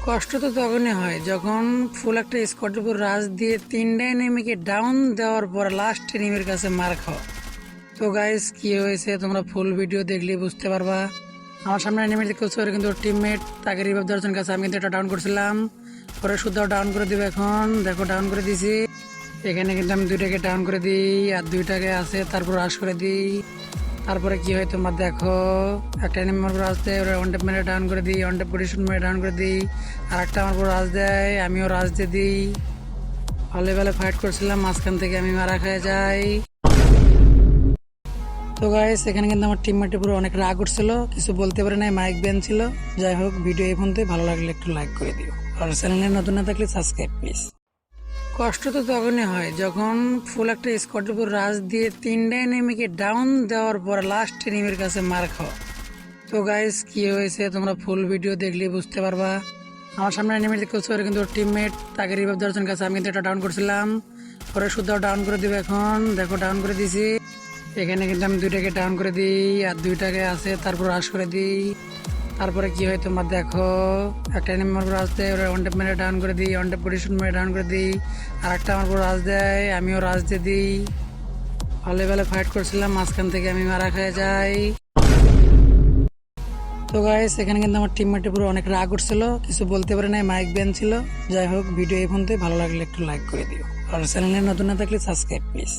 কষ্ট তো তখনই হয় যখন ফুল একটা স্কোয়াডের উপর রাজ দিয়ে তিনটা এনিমিকে ডাউন দেওয়ার পর লাস্ট এনিমির কাছে মার খাওয়া। তো গাইস কি হয়েছে তোমরা ফুল ভিডিও দেখলে বুঝতে পারবা। আমার সামনে এনিমি দেখতে ওর কিন্তু টিমমেট তাকে রিভাইভ দেওয়ার জন্য কাছে আমি কিন্তু এটা ডাউন করছিলাম, পরে শুদ্ধ ডাউন করে দিব। এখন দেখো ডাউন করে দিছি। এখানে কিন্তু আমি দুইটাকে ডাউন করে দিই আর দুইটাকে আছে তারপর রাশ করে দিই। তারপরে কি হয় তোমরা দেখো, একটা এনিমি আমার উপর আসতে ওয়ান ট্যাপ মেরে ডাউন করে দিই, ওয়ান ট্যাপ পজিশন মেরে ডাউন করে দিই। আর একটা আমার উপর রাজ দেয়, আমিও রাজ দিয়ে দিই। ভালো ভালো ফাইট করছিলাম, মাঝখান থেকে আমি মারা খেয়ে যাই। তো গাইস এখানে কিন্তু আমার টিমমেটের পুরো অনেক রাগ উঠছিল, কিছু বলতে পারে নাই, মাইক ব্যান ছিল। যাই হোক ভিডিও এই পর্যন্ত, ভালো লাগলে একটু লাইক করে দিও আর চ্যানেলে নতুন না থাকলে সাবস্ক্রাইব প্লিজ। কষ্ট তো তখনই হয় যখন ফুল একটা স্কোয়াডের উপর রাজ দিয়ে তিনটা এনিমিকে ডাউন দেওয়ার পর লাস্ট এনিমির কাছে মার খাওয়া। তো গাইস কি হয়েছে তোমরা ফুল ভিডিও দেখলে বুঝতে পারবা। আমার সামনে এনিমি দেখতে ওর কিন্তু টিমমেট তাকে রিভাইভ দেওয়ার জন্য কাছে আমি কিন্তু এটা ডাউন করছিলাম, পরে শুদ্ধ ডাউন করে দিব। এখন দেখো ডাউন করে দিছি। এখানে কিন্তু আমি দুইটাকে ডাউন করে দিই আর দুইটাকে আছে তারপর রাশ করে দিই। তারপরে কি হয় তোমরা দেখো, একটা এনিমি আমার উপর আসতে ওয়ান ট্যাপ মেরে ডাউন করে দিই, ওয়ান ট্যাপ পজিশন মেরে ডাউন করে দিই। আর একটা আমার উপর রাজ দেয়, আমিও রাজ দিয়ে দিই। ভালো ভালো ফাইট করছিলাম, মাঝখান থেকে আমি মারা খেয়ে যাই। তো গাইস এখানে কিন্তু আমার টিমমেটের পুরো অনেক রাগ উঠছিল, কিছু বলতে পারে নাই, মাইক ব্যান ছিল। যাই হোক ভিডিও এই পর্যন্ত, ভালো লাগলে একটু লাইক করে দিও আর চ্যানেলে নতুন না থাকলে সাবস্ক্রাইব প্লিজ।